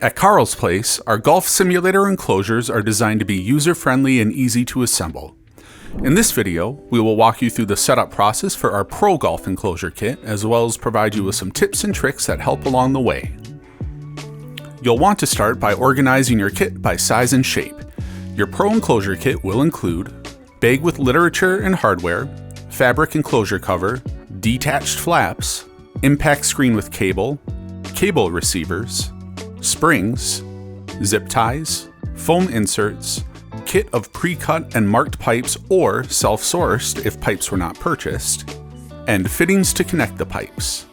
At Carl's Place, our golf simulator enclosures are designed to be user-friendly and easy to assemble. In this video, we will walk you through the setup process for our Pro Golf Enclosure kit, as well as provide you with some tips and tricks that help along the way. You'll want to start by organizing your kit by size and shape. Your Pro Enclosure kit will include bag with literature and hardware, fabric enclosure cover, detached flaps, impact screen with cable, cable receivers, springs, zip ties, foam inserts, kit of pre-cut and marked pipes or self-sourced if pipes were not purchased, and fittings to connect the pipes.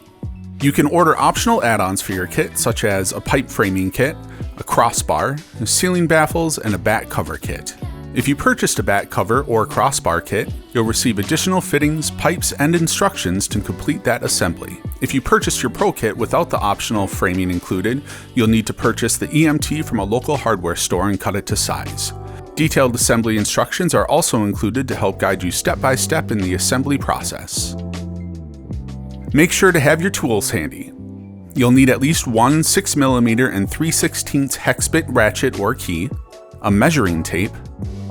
You can order optional add-ons for your kit such as a pipe framing kit, a crossbar, ceiling baffles, and a back cover kit. If you purchased a back cover or crossbar kit, you'll receive additional fittings, pipes, and instructions to complete that assembly. If you purchased your Pro kit without the optional framing included, you'll need to purchase the EMT from a local hardware store and cut it to size. Detailed assembly instructions are also included to help guide you step by step in the assembly process. Make sure to have your tools handy. You'll need at least one 6mm and 3/16 hex bit ratchet or key, a measuring tape,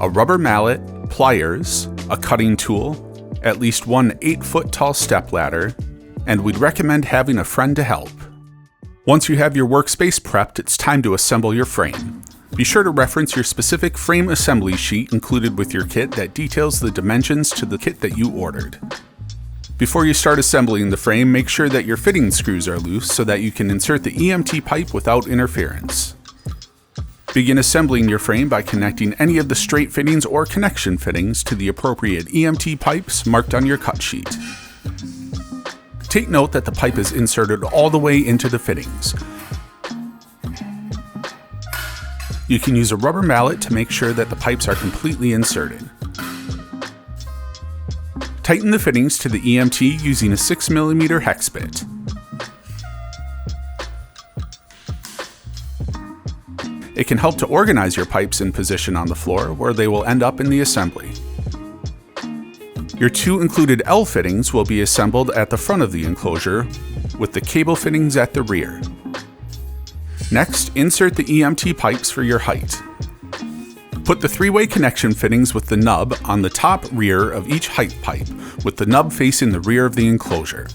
a rubber mallet, pliers, a cutting tool, at least one 8-foot tall step ladder, and we'd recommend having a friend to help. Once you have your workspace prepped, it's time to assemble your frame. Be sure to reference your specific frame assembly sheet included with your kit that details the dimensions to the kit that you ordered. Before you start assembling the frame, make sure that your fitting screws are loose so that you can insert the EMT pipe without interference. Begin assembling your frame by connecting any of the straight fittings or connection fittings to the appropriate EMT pipes marked on your cut sheet. Take note that the pipe is inserted all the way into the fittings. You can use a rubber mallet to make sure that the pipes are completely inserted. Tighten the fittings to the EMT using a 6mm hex bit. It can help to organize your pipes in position on the floor where they will end up in the assembly. Your two included L fittings will be assembled at the front of the enclosure with the cable fittings at the rear. Next, insert the EMT pipes for your height. Put the 3-way connection fittings with the nub on the top rear of each height pipe, with the nub facing the rear of the enclosure.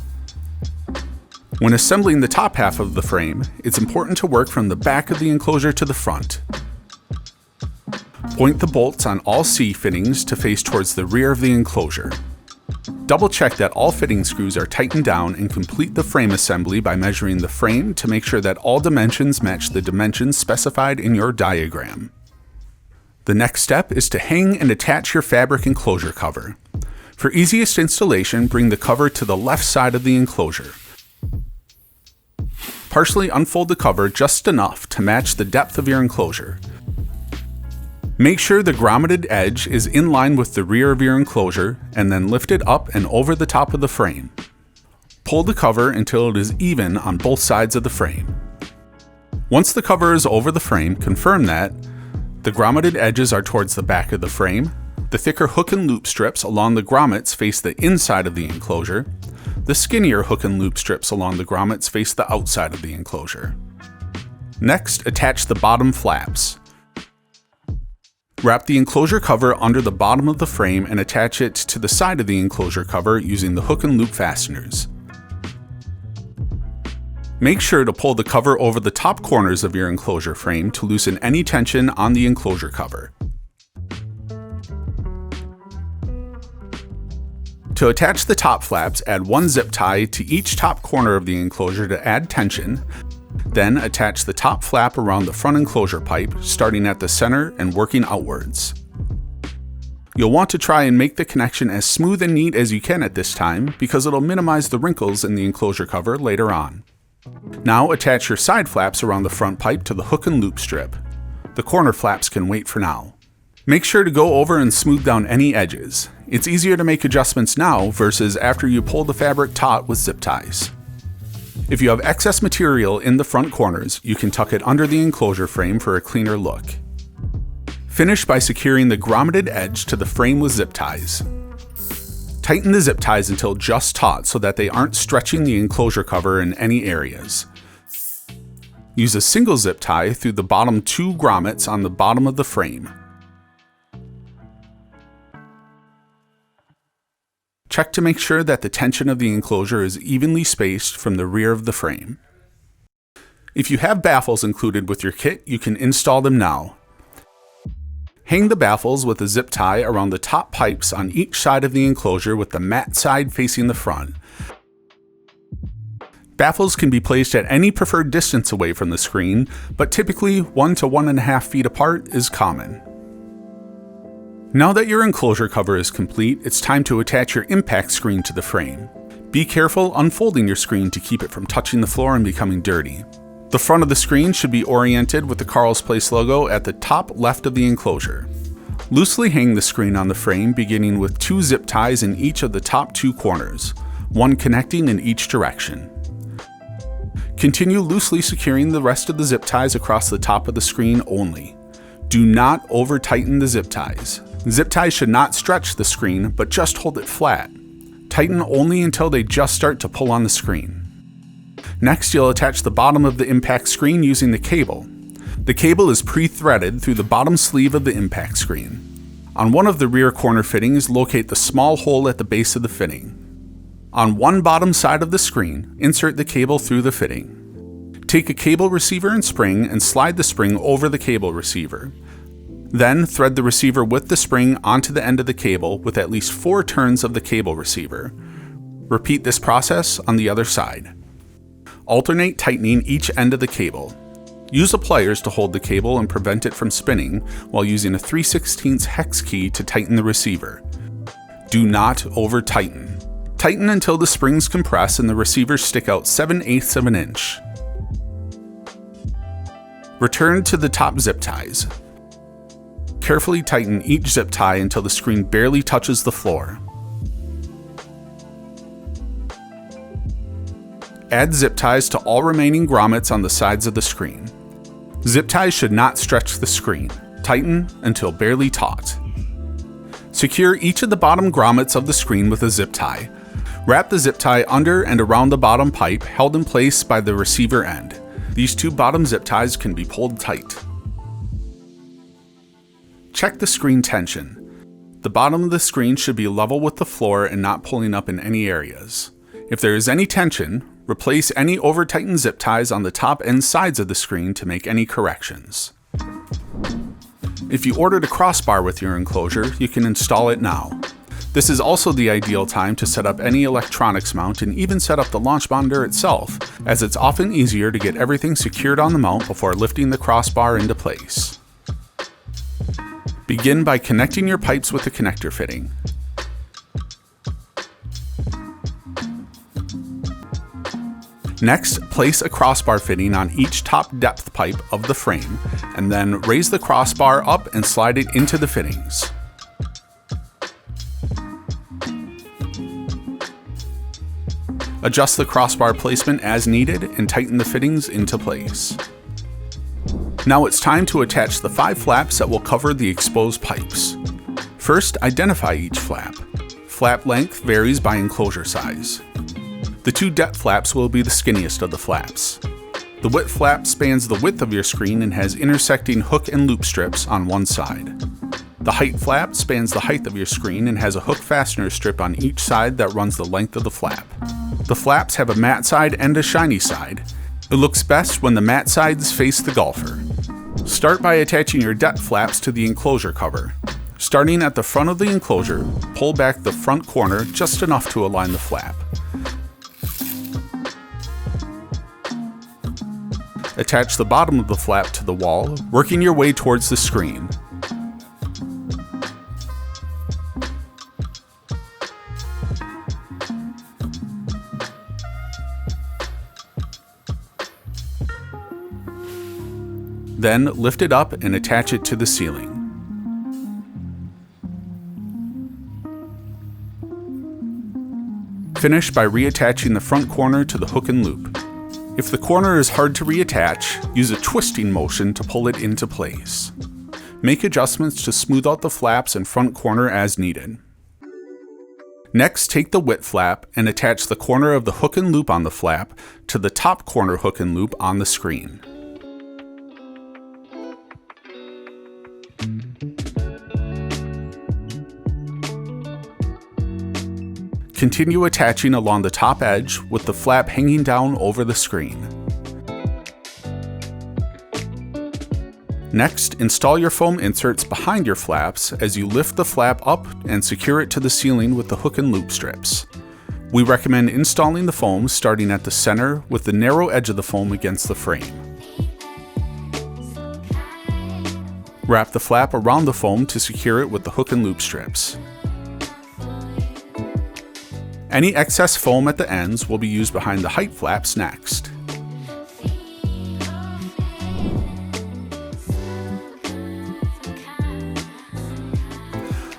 When assembling the top half of the frame, it's important to work from the back of the enclosure to the front. Point the bolts on all C fittings to face towards the rear of the enclosure. Double check that all fitting screws are tightened down and complete the frame assembly by measuring the frame to make sure that all dimensions match the dimensions specified in your diagram. The next step is to hang and attach your fabric enclosure cover. For easiest installation, bring the cover to the left side of the enclosure. Partially unfold the cover just enough to match the depth of your enclosure. Make sure the grommeted edge is in line with the rear of your enclosure and then lift it up and over the top of the frame. Pull the cover until it is even on both sides of the frame. Once the cover is over the frame, confirm that the grommeted edges are towards the back of the frame, the thicker hook and loop strips along the grommets face the inside of the enclosure, the skinnier hook and loop strips along the grommets face the outside of the enclosure. Next, attach the bottom flaps. Wrap the enclosure cover under the bottom of the frame and attach it to the side of the enclosure cover using the hook and loop fasteners. Make sure to pull the cover over the top corners of your enclosure frame to loosen any tension on the enclosure cover. To attach the top flaps, add one zip tie to each top corner of the enclosure to add tension. Then attach the top flap around the front enclosure pipe, starting at the center and working outwards. You'll want to try and make the connection as smooth and neat as you can at this time because it'll minimize the wrinkles in the enclosure cover later on. Now attach your side flaps around the front pipe to the hook and loop strip. The corner flaps can wait for now. Make sure to go over and smooth down any edges. It's easier to make adjustments now versus after you pull the fabric taut with zip ties. If you have excess material in the front corners, you can tuck it under the enclosure frame for a cleaner look. Finish by securing the grommeted edge to the frame with zip ties. Tighten the zip ties until just taut so that they aren't stretching the enclosure cover in any areas. Use a single zip tie through the bottom 2 grommets on the bottom of the frame. Check to make sure that the tension of the enclosure is evenly spaced from the rear of the frame. If you have baffles included with your kit, you can install them now. Hang the baffles with a zip tie around the top pipes on each side of the enclosure with the matte side facing the front. Baffles can be placed at any preferred distance away from the screen, but typically 1 to 1.5 feet apart is common. Now that your enclosure cover is complete, it's time to attach your impact screen to the frame. Be careful unfolding your screen to keep it from touching the floor and becoming dirty. The front of the screen should be oriented with the Carl's Place logo at the top left of the enclosure. Loosely hang the screen on the frame, beginning with 2 zip ties in each of the top 2 corners, one connecting in each direction. Continue loosely securing the rest of the zip ties across the top of the screen only. Do not over-tighten the zip ties. Zip ties should not stretch the screen, but just hold it flat. Tighten only until they just start to pull on the screen. Next, you'll attach the bottom of the impact screen using the cable. The cable is pre-threaded through the bottom sleeve of the impact screen. On one of the rear corner fittings, locate the small hole at the base of the fitting. On one bottom side of the screen, insert the cable through the fitting. Take a cable receiver and spring and slide the spring over the cable receiver. Then thread the receiver with the spring onto the end of the cable with at least 4 turns of the cable receiver. Repeat this process on the other side. Alternate tightening each end of the cable. Use the pliers to hold the cable and prevent it from spinning while using a 3/16 hex key to tighten the receiver. Do not over-tighten. Tighten until the springs compress and the receivers stick out 7/8 of an inch. Return to the top zip ties. Carefully tighten each zip tie until the screen barely touches the floor. Add zip ties to all remaining grommets on the sides of the screen. Zip ties should not stretch the screen. Tighten until barely taut. Secure each of the bottom grommets of the screen with a zip tie. Wrap the zip tie under and around the bottom pipe, held in place by the receiver end. These 2 bottom zip ties can be pulled tight. Check the screen tension. The bottom of the screen should be level with the floor and not pulling up in any areas. If there is any tension, replace any over-tightened zip ties on the top and sides of the screen to make any corrections. If you ordered a crossbar with your enclosure, you can install it now. This is also the ideal time to set up any electronics mount and even set up the launch monitor itself, as it's often easier to get everything secured on the mount before lifting the crossbar into place. Begin by connecting your pipes with the connector fitting. Next, place a crossbar fitting on each top depth pipe of the frame, and then raise the crossbar up and slide it into the fittings. Adjust the crossbar placement as needed and tighten the fittings into place. Now it's time to attach the 5 flaps that will cover the exposed pipes. First, identify each flap. Flap length varies by enclosure size. The 2 depth flaps will be the skinniest of the flaps. The width flap spans the width of your screen and has intersecting hook and loop strips on one side. The height flap spans the height of your screen and has a hook fastener strip on each side that runs the length of the flap. The flaps have a matte side and a shiny side. It looks best when the matte sides face the golfer. Start by attaching your depth flaps to the enclosure cover. Starting at the front of the enclosure, pull back the front corner just enough to align the flap. Attach the bottom of the flap to the wall, working your way towards the screen. Then lift it up and attach it to the ceiling. Finish by reattaching the front corner to the hook and loop. If the corner is hard to reattach, use a twisting motion to pull it into place. Make adjustments to smooth out the flaps and front corner as needed. Next, take the width flap and attach the corner of the hook and loop on the flap to the top corner hook and loop on the screen. Continue attaching along the top edge with the flap hanging down over the screen. Next, install your foam inserts behind your flaps as you lift the flap up and secure it to the ceiling with the hook and loop strips. We recommend installing the foam starting at the center with the narrow edge of the foam against the frame. Wrap the flap around the foam to secure it with the hook and loop strips. Any excess foam at the ends will be used behind the height flaps next.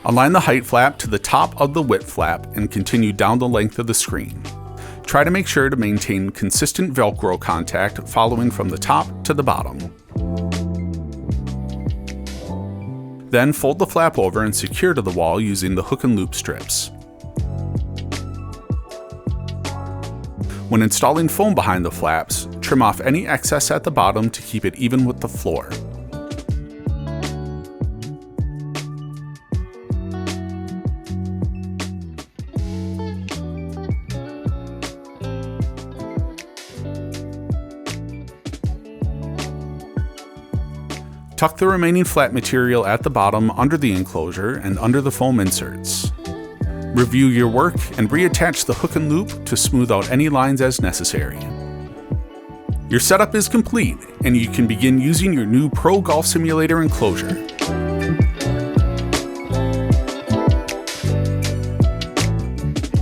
Align the height flap to the top of the width flap and continue down the length of the screen. Try to make sure to maintain consistent Velcro contact following from the top to the bottom. Then fold the flap over and secure to the wall using the hook and loop strips. When installing foam behind the flaps, trim off any excess at the bottom to keep it even with the floor. Tuck the remaining flat material at the bottom under the enclosure and under the foam inserts. Review your work and reattach the hook and loop to smooth out any lines as necessary. Your setup is complete, and you can begin using your new Pro Golf Simulator enclosure.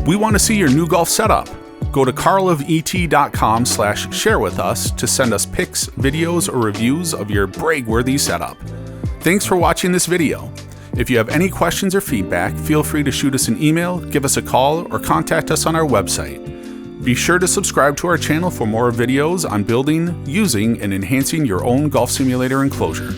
We want to see your new golf setup. Go to karlofet.com/share with us to send us pics, videos, or reviews of your brag-worthy setup. Thanks for watching this video. If you have any questions or feedback, feel free to shoot us an email, give us a call, or contact us on our website. Be sure to subscribe to our channel for more videos on building, using, and enhancing your own golf simulator enclosure.